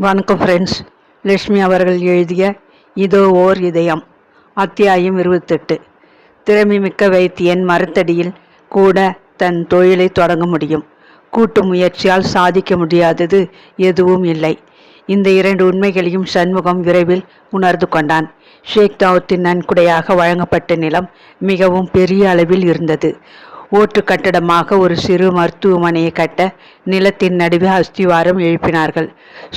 வணக்கம் ஃப்ரெண்ட்ஸ். லட்சுமி அவர்கள் எழுதிய இதோ ஓர் இதயம், அத்தியாயம் 28. திறமை மிக்க வைத்தியன் மரத்தடியில் கூட தன் தொழிலை தொடங்க முடியும். கூட்டு முயற்சியால் சாதிக்க முடியாதது எதுவும் இல்லை. இந்த இரண்டு உண்மைகளையும் சண்முகம் விரைவில் உணர்ந்து கொண்டான். ஷேக் தாவூத்தின் நன்கொடையாக வழங்கப்பட்ட நிலம் மிகவும் பெரிய அளவில் இருந்தது. ஓட்டு கட்டடமாக ஒரு சிறு மருத்துவமனையை கட்ட நிலத்தின் நடுவே அஸ்திவாரம் எழுப்பினார்கள்.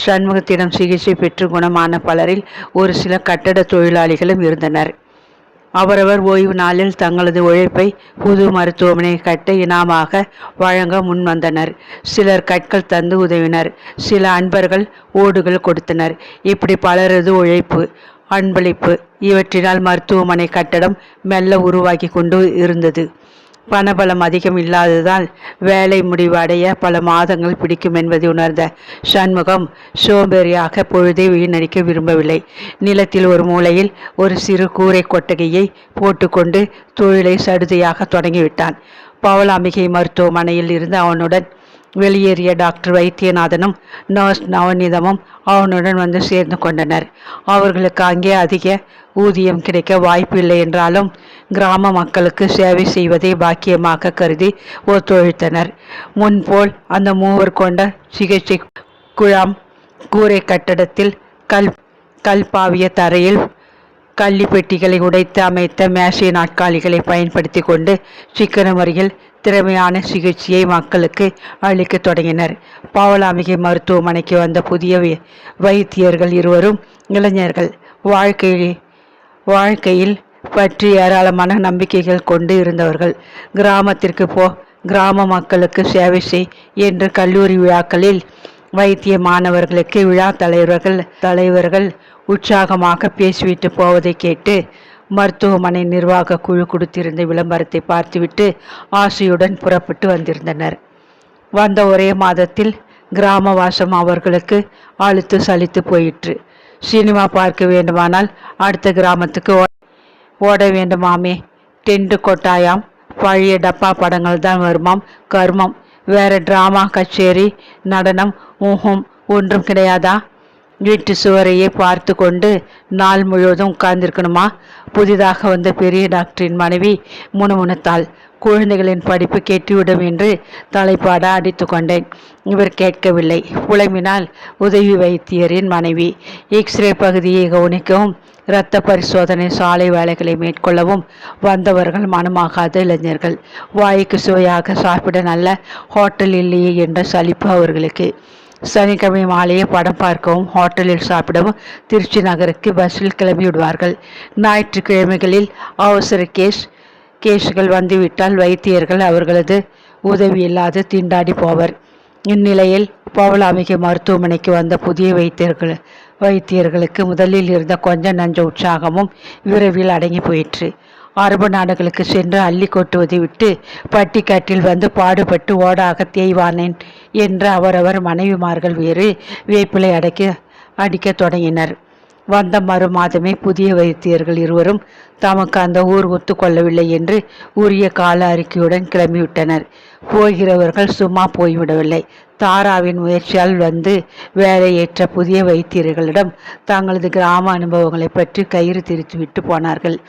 சண்முகத்திடம் சிகிச்சை பெற்று குணமான பலரில் ஒரு சில கட்டட தொழிலாளிகளும் இருந்தனர். அவரவர் ஓய்வு நாளில் தங்களது உழைப்பை புது மருத்துவமனையை கட்ட இனாமாக வழங்க முன் வந்தனர். சிலர் கற்கள் தந்து உதவினர். சில அன்பர்கள் ஓடுகள் கொடுத்தனர். இப்படி பலரது உழைப்பு, அன்பளிப்பு இவற்றினால் மருத்துவமனை கட்டடம் மெல்ல உருவாகி கொண்டு இருந்தது. பணபலம் அதிகம் இல்லாததால் வேலை முடிவடைய பல மாதங்கள் பிடிக்கும் என்பதை உணர்ந்த சண்முகம் சோம்பேறியாக பொழுதை வீணடிக்க விரும்பவில்லை. நிலத்தில் ஒரு மூலையில் ஒரு சிறு கூரை கொட்டகையை போட்டுக்கொண்டு தொழிலை சடுதியாக தொடங்கிவிட்டான். பவளாம்பிகை மருத்துவமனையில் இருந்து அவனுடன் வெளியேறிய டாக்டர் வைத்தியநாதனும் நர்ஸ் நவநீதமும் அவனுடன் வந்து சேர்ந்து கொண்டனர். அவர்களுக்கு அங்கே அதிக ஊதியம் கிடைக்க வாய்ப்பு இல்லை என்றாலும் கிராம மக்களுக்கு சேவை செய்வதை பாக்கியமாக கருதி ஒத்துழைத்தனர். முன்போல் அந்த மூவர் கொண்ட சிகிச்சை குழாம் கூரை கட்டடத்தில் கல்பாவிய தரையில் கள்ளி பெட்டிகளை உடைத்து அமைத்த மேசை நாட்காலிகளை பயன்படுத்தி கொண்டு சிக்கன முறையில் திறமையான சிகிச்சையை மக்களுக்கு அளிக்க தொடங்கினர். பவளாம்பிகை மருத்துவமனைக்கு வந்த புதிய வைத்தியர்கள் இருவரும் இளைஞர்கள். வாழ்க்கையில் பற்றி ஏராளமான நம்பிக்கைகள் கொண்டு இருந்தவர்கள். கிராம மக்களுக்கு சேவை செய் என்று கல்லூரி விழாக்களில் வைத்திய மாணவர்களுக்கு விழா தலைவர்கள் உற்சாகமாக பேசிவிட்டு போவதை கேட்டு மருத்துவமனை நிர்வாக குழு கொடுத்திருந்த விளம்பரத்தை பார்த்துவிட்டு ஆசையுடன் புறப்பட்டு வந்திருந்தனர். வந்த ஒரே மாதத்தில் கிராமவாசம் அவர்களுக்கு அழுத்து சலித்து போயிற்று. சினிமா பார்க்க வேண்டுமானால் அடுத்த கிராமத்துக்கு ஓட வேண்டுமாமே. டென்ட் கொட்டாயாம், பழைய டப்பா படங்கள் தான் வருமாம். கர்மம். வேற டிராமா, கச்சேரி, நடனம் ஒன்றும் கிடையாதா? வீட்டு சுவரையே பார்த்து கொண்டு நாள் முழுவதும் உட்கார்ந்திருக்கணுமா? புதிதாக வந்த பெரிய டாக்டரின் மனைவி முணுமுணுத்தாள். குழந்தைகளின் படிப்பு கெட்டுவிடும் என்று தலைப்பாட அடித்து கொண்டேன். இவர் கேட்கவில்லை. புலம்பினால் உதவி வைத்தியரின் மனைவி. எக்ஸ்ரே பகுதியை கவனிக்கவும் இரத்த பரிசோதனை சாலை வேலைகளை மேற்கொள்ளவும் வந்தவர்கள் மனமாகாத இளைஞர்கள். வாய்க்கு சுவையாக சாப்பிட நல்ல ஹோட்டல் இல்லையே என்ற சலிப்பு அவர்களுக்கு. சனிக்கிழமை மாலையே படம் பார்க்கவும் ஹோட்டலில் சாப்பிடவும் திருச்சி நகருக்கு பஸ்ஸில் கிளம்பி விடுவார்கள். ஞாயிற்றுக்கிழமைகளில் அவசர கேஸுகள் வந்துவிட்டால் வைத்தியர்கள் அவர்களது உதவி இல்லாது திண்டாடி போவர். இந்நிலையில் பவளாம்பிகை மருத்துவமனைக்கு வந்த புதிய வைத்தியர்களுக்கு முதலில் இருந்த கொஞ்சம் நஞ்ச உற்சாகமும் விரைவில் அடங்கி போயிற்று. அரபு நாடுகளுக்கு சென்று அள்ளி கொட்டுவதை விட்டு பட்டிக்காட்டில் வந்து பாடுபட்டு ஓடாக தேய்வானேன் என்ற அவரவர் மனைவிமார்கள் வேறு வேப்பிலை அடிக்க தொடங்கினர். வந்த மறு மாதமே புதிய வைத்தியர்கள் இருவரும் தமக்கு அந்த ஊர் ஒத்துக்கொள்ளவில்லை என்று உரிய கால அறிக்கையுடன் கிளம்பிவிட்டனர். போகிறவர்கள் சும்மா போய்விடவில்லை. தாராவின் முயற்சியால் வந்து வேலையேற்ற புதிய வைத்தியர்களிடம் தங்களது கிராம அனுபவங்களை பற்றி கயிறு திரித்துவிட்டு போனார்கள்.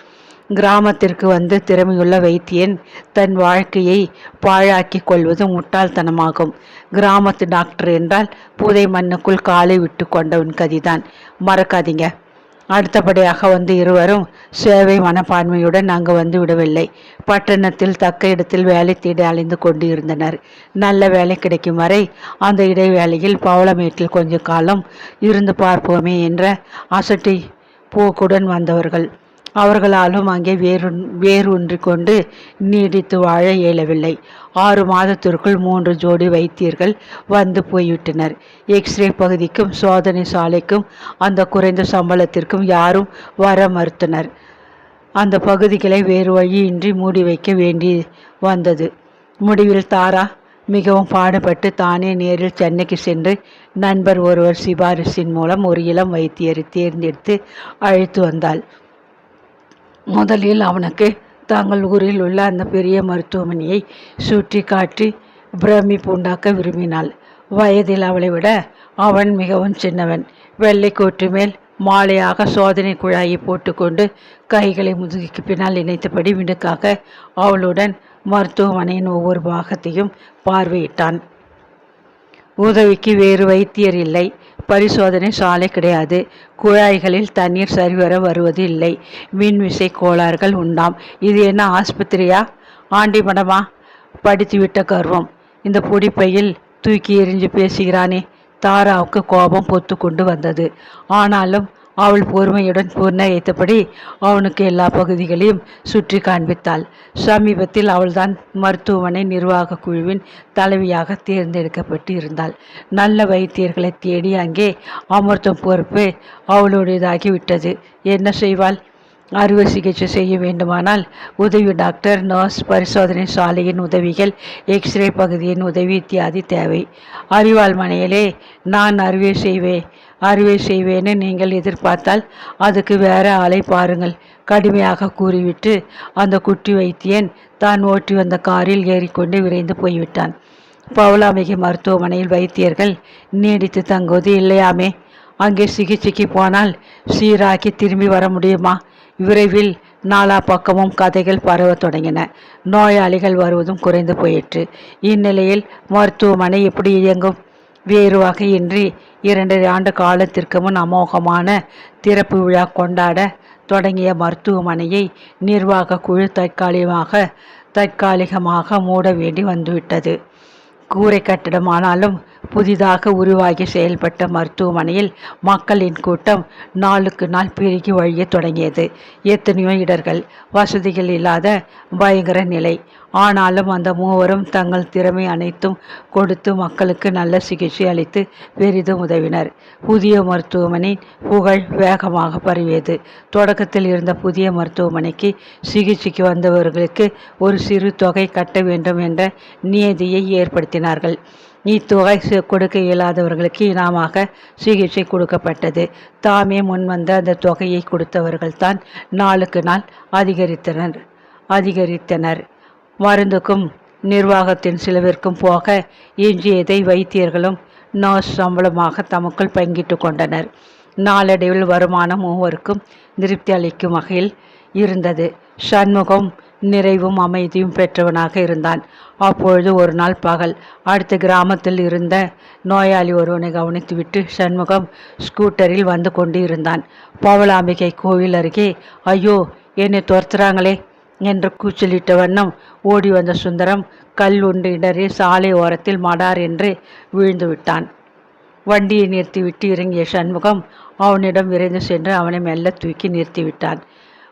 கிராமத்திற்கு வந்து திறமையுள்ள வைத்தியன் தன் வாழ்க்கையை பாழாக்கி கொள்வது முட்டாள்தனமாகும். கிராமத்து டாக்டர் என்றால் புதை மண்ணுக்குள் காலை விட்டு கொண்டவன் கதிதான். மறக்காதீங்க. அடுத்தபடியாக வந்து இருவரும் சேவை மனப்பான்மையுடன் அங்கு வந்து விடவில்லை. பட்டணத்தில் தக்க இடத்தில் வேலை தேடி அலைந்து கொண்டு இருந்தனர். நல்ல வேலை கிடைக்கும் வரை அந்த இடைவேளையில் பவளமேட்டில் கொஞ்ச காலம் இருந்து பார்ப்போமே என்ற அசட்டை போக்குடன் வந்தவர்கள். அவர்களாலும் அங்கே வேரூன்றி கொண்டு நீடித்து வாழ இயலவில்லை. 6 மாதத்திற்குள் 3 ஜோடி வைத்தியர்கள் வந்து போய்விட்டனர். எக்ஸ்ரே பகுதிக்கும் சோதனை சாலைக்கும் அந்த குறைந்த சம்பளத்திற்கும் யாரும் வர மறுத்தனர். அந்த பகுதிகளை வேறு வழியின்றி மூடி வைக்க வேண்டி வந்தது. முடிவில் தாரா மிகவும் பாடுபட்டு தானே நேரில் சென்னைக்கு சென்று நண்பர் ஒருவர் சிபாரிசின் மூலம் ஒரு இளம் வைத்தியரை தேர்ந்தெடுத்து அழைத்து வந்தாள். முதலில் அவனுக்கு தங்கள் ஊரில் உள்ள அந்த பெரிய மருத்துவமனையை சுற்றி காட்டி பிரமிப்பு உண்டாக்க விரும்பினாள். வயதில் அவளை விட அவன் மிகவும் சின்னவன். வெள்ளை கோட்டு மேல் மாலையாக சோதனை குழாயை போட்டுக்கொண்டு கைகளை முதுகுக்கு பின்னால் இணைத்தபடி மிடுக்காக அவளுடன் மருத்துவமனையின் ஒவ்வொரு பாகத்தையும் பார்வையிட்டான். உதவிக்கு வேறு வைத்தியர் இல்லை. பரிசோதனை சாலை கிடையாது. குழாய்களில் தண்ணீர் சரிவர வருவது இல்லை. மின்விசை கோளாறுகள் உண்டாம். இது என்ன ஆஸ்பத்திரியா, ஆண்டிமடமா? படித்துவிட்ட கர்வம். இந்த பொடிப்பையில் தூக்கி எறிஞ்சு பேசுகிறானே. தாராவுக்கு கோபம் பொத்து கொண்டு வந்தது. ஆனாலும் அவள் பொறுமையுடன் புன்னகைத்தபடி அவனுக்கு எல்லா பகுதிகளையும் சுற்றி காண்பித்தாள். சமீபத்தில் அவள்தான் மருத்துவமனை நிர்வாக குழுவின் தலைவியாக தேர்ந்தெடுக்கப்பட்டு இருந்தாள். நல்ல வைத்தியர்களை தேடி அங்கே அமர்த்தும் பொறுப்பு அவளுடையதாகிவிட்டது. என்ன செய்வாள்? அறுவை சிகிச்சை செய்ய வேண்டுமானால் உதவி டாக்டர், நர்ஸ், பரிசோதனை சாலையின் உதவிகள், எக்ஸ்ரே பகுதியின் உதவி இத்தியாதி தேவை. அறிவாள் மனையிலே நான் அறுவை செய்வேன்னு நீங்கள் எதிர்பார்த்தால் அதுக்கு வேற ஆளை பாருங்கள், கடுமையாக கூறிவிட்டு அந்த குட்டி வைத்தியன் தான் ஓட்டி வந்த காரில் ஏறிக்கொண்டு விரைந்து போய்விட்டான். பவுலாமிகை மருத்துவமனையில் வைத்தியர்கள் நீடித்து தங்குவது இல்லையாமே. அங்கே சிகிச்சைக்கு போனால் சீராக்கி திரும்பி வர முடியுமா? விரைவில் நாலா பக்கமும் கதைகள் பரவ தொடங்கின. நோயாளிகள் வருவதும் குறைந்து போயிற்று. இந்நிலையில் மருத்துவமனை எப்படி இயங்கும்? வேறு வகையின்றி 2 ஆண்டு காலத்திற்கு முன் அமோகமான திறப்பு விழா கொண்டாட தொடங்கிய மருத்துவமனையை நிர்வாக குழு தற்காலிகமாக மூட வேண்டி வந்துவிட்டது. கூரை கட்டிடமானாலும் புதிதாக உருவாகி செயல்பட்ட மருத்துவமனையில் மக்களின் கூட்டம் நாளுக்கு நாள் பெருகி வழிய தொடங்கியது. எத்தனையோ இடர்கள், வசதிகள் இல்லாத பயங்கர நிலை. ஆனாலும் அந்த மூவரும் தங்கள் திறமை அனைத்தும் கொடுத்து மக்களுக்கு நல்ல சிகிச்சை அளித்து பெரிதும் உதவினர். புதிய மருத்துவமனை புகழ் வேகமாக பரவியது. தொடக்கத்தில் இருந்த புதிய மருத்துவமனைக்கு சிகிச்சைக்கு வந்தவர்களுக்கு ஒரு சிறு தொகை கட்ட வேண்டும் என்ற நியதியை ஏற்படுத்தினார்கள். இத்தொகை கொடுக்க இயலாதவர்களுக்கு இனாமாக சிகிச்சை கொடுக்கப்பட்டது. தாமே முன்வந்த அந்த தொகையை கொடுத்தவர்கள்தான் நாளுக்கு நாள் அதிகரித்தனர். மருந்துக்கும் நிர்வாகத்தின் செலவிற்கும் போக எஞ்சியதை வைத்தியர்களும் நர்ஸ் சம்பளமாக தமக்குள் பங்கிட்டு கொண்டனர். நாளடைவில் வருமானம் மூவருக்கும் திருப்தி அளிக்கும் வகையில் இருந்தது. சண்முகம் நிறைவும் அமைதியும் பெற்றவனாக இருந்தான். அப்பொழுது ஒரு நாள் பகல், அடுத்த கிராமத்தில் இருந்த நோயாளி ஒருவனை கவனித்துவிட்டு சண்முகம் ஸ்கூட்டரில் வந்து கொண்டு இருந்தான். பவளாம்பிகை கோவில் அருகே ஐயோ என்னை துரத்துறாங்களே என்று கூச்சலிட்ட வண்ணம் ஓடி வந்த சுந்தரம் கல் உண்டு இடறி சாலை ஓரத்தில் மடார் என்று வீழ்ந்து விட்டான். வண்டியை நிறுத்திவிட்டு இறங்கிய சண்முகம் அவனிடம் விரைந்து சென்று அவனை மெல்ல தூக்கி நிறுத்திவிட்டான்.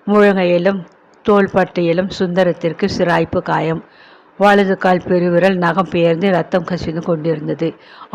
முழங்கையிலும் தோள்பட்டையிலும் சுந்தரத்திற்கு சிராய்ப்பு காயம். வலது கால் பெருவிரல் நகம் பெயர்ந்து ரத்தம் கசிந்து கொண்டிருந்தது.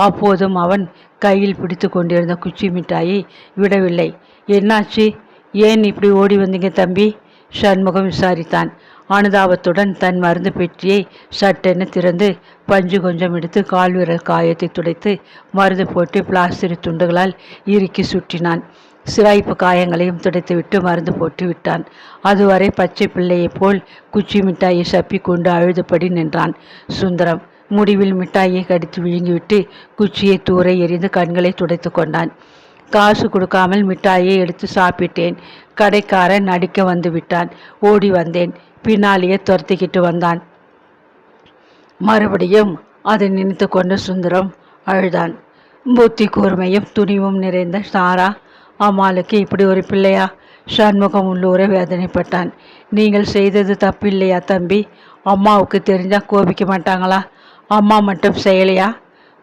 அப்போதும் அவன் கையில் பிடித்து கொண்டிருந்த குச்சி மிட்டாயை விடவில்லை. என்னாச்சு? ஏன் இப்படி ஓடி வந்தீங்க தம்பி? சண்முகம் விசாரித்தான். அனுதாபத்துடன் தன் மருந்து பெட்டியை சட்டென திறந்து பஞ்சு கொஞ்சம் எடுத்து கால்விரல் காயத்தை துடைத்து மருந்து போட்டு பிளாஸ்டிக் துண்டுகளால் இறுக்கி சுற்றினான். சிராய்ப்பு காயங்களையும் துடைத்துவிட்டு மருந்து போட்டு விட்டான். அதுவரை பச்சை பிள்ளையைப் போல் குச்சி மிட்டாயை சப்பி கொண்டு அழுதுபடி நின்றான் சுந்தரம். முடிவில் மிட்டாயை கடித்து விழுங்கிவிட்டு குச்சியை தூர எறிந்து கண்களை துடைத்து கொண்டான். காசு கொடுக்காமல் மிட்டாயை எடுத்து சாப்பிட்டேன். கடைக்காரன் நடிக்க வந்து விட்டான். ஓடி வந்தேன். பின்னாலேயே துரத்திக்கிட்டு வந்தான். மறுபடியும் அதை நினைத்து கொண்டு சுந்தரம் அழுதான். புத்தி கூர்மையும் துணிவும் நிறைந்த சாரா அம்மாளுக்கு இப்படி ஒரு பிள்ளையா? சண்முகம் உள்ளூர வேதனைப்பட்டான். நீங்கள் செய்தது தப்பில்லையா தம்பி? அம்மாவுக்கு தெரிஞ்சா கோபிக்க மாட்டாங்களா? அம்மா மட்டும் செய்யலையா?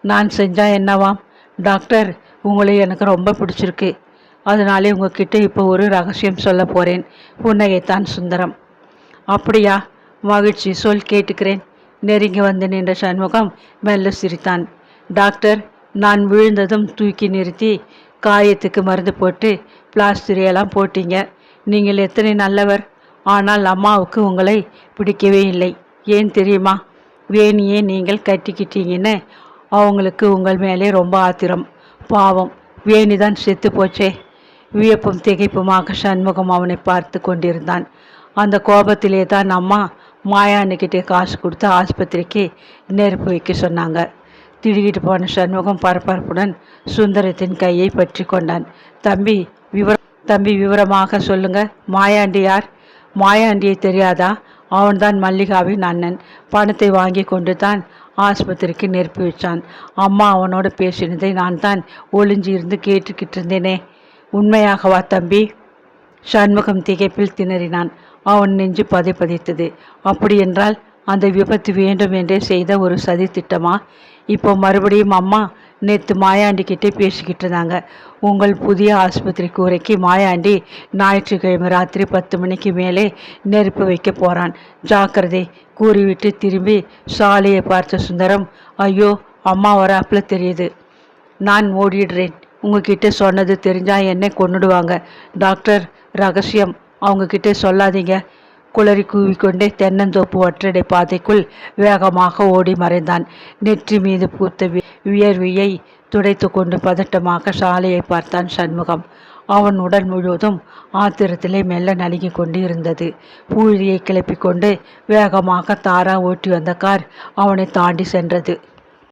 நான் செஞ்சா என்னவாம்? டாக்டர், உங்களை எனக்கு ரொம்ப பிடிச்சிருக்கு. அதனாலே உங்ககிட்ட இப்போ ஒரு ரகசியம் சொல்ல போகிறேன். புன்னகைத்தான் சுந்தரம். அப்படியா? மகிழ்ச்சி, சொல், கேட்டுக்கிறேன். நெருங்கி வந்து நின்ற சண்முகம் மெல்ல சிரித்தான். டாக்டர், நான் விழுந்ததும் தூக்கி நிறுத்தி காயத்துக்கு மருந்து போட்டு பிளாஸ்டரையெல்லாம் போட்டீங்க. நீங்கள் எத்தனை நல்லவர். ஆனால் அம்மாவுக்கு உங்களை பிடிக்கவே இல்லை. ஏன் தெரியுமா? வேணியே நீங்கள் கட்டிக்கிட்டீங்கன்னு அவங்களுக்கு உங்கள் மேலே ரொம்ப ஆத்திரம். பாவம், வேணிதான் செத்து போச்சே. வியப்பும் திகைப்புமாக சண்முகம் அவனை பார்த்து கொண்டிருந்தான். அந்த கோபத்திலே தான் அம்மா மாயாண்ணிக்கிட்டே காசு கொடுத்து ஆஸ்பத்திரிக்கு நெருப்பு வைக்க சொன்னாங்க. திடுக்கிட்டு போன சண்முகம் பரபரப்புடன் சுந்தரத்தின் கையை பற்றி கொண்டான். தம்பி விவரமாக சொல்லுங்க. மாயாண்டி யார்? மாயாண்டியை தெரியாதா? அவன்தான் மல்லிகாவின் அண்ணன். பணத்தை வாங்கி கொண்டு தான் ஆஸ்பத்திரிக்கு நெருப்பி வச்சான். அம்மா அவனோடு பேசினதை நான் தான் ஒளிஞ்சு இருந்து கேட்டுக்கிட்டு இருந்தேனே. உண்மையாகவா தம்பி? சண்முகம் திகைப்பில் திணறினான். அவன் நெஞ்சு பதித்தது. அப்படியென்றால் அந்த விபத்து வேண்டும் என்றே செய்த ஒரு சதி திட்டமா? இப்போ மறுபடியும் அம்மா நேற்று மாயாண்டி கிட்டே பேசிக்கிட்டு இருந்தாங்க. உங்கள் புதிய ஆஸ்பத்திரி கூரைக்கு மாயாண்டி ஞாயிற்றுக்கிழமை ராத்திரி 10 மணிக்கு மேலே நெருப்பு வைக்க போகிறான், ஜாக்கிரதை கூறிவிட்டு திரும்பி சாலையை பார்த்த சுந்தரம், ஐயோ அம்மா வராப்புல தெரியுது, நான் ஓடிடுறேன். உங்ககிட்ட சொன்னது தெரிஞ்சா என்னை கொன்னுடுவாங்க. டாக்டர், ரகசியம் அவங்கக்கிட்ட சொல்லாதீங்க. குளறி கூவிக்கொண்டே தென்னந்தோப்பு ஒற்றடை பாதைக்குள் வேகமாக ஓடி மறைந்தான். நெற்றி மீது பூத்த வியர்வையை துடைத்து கொண்டு பதட்டமாக சாலையை பார்த்தான் சண்முகம். அவன் உடல் முழுவதும் ஆத்திரத்திலே மெல்ல நடுங்கிக் கொண்டு இருந்தது. பூழியை கிளப்பிக் கொண்டு வேகமாக தாரா ஓட்டி வந்த கார் அவனை தாண்டி சென்றது.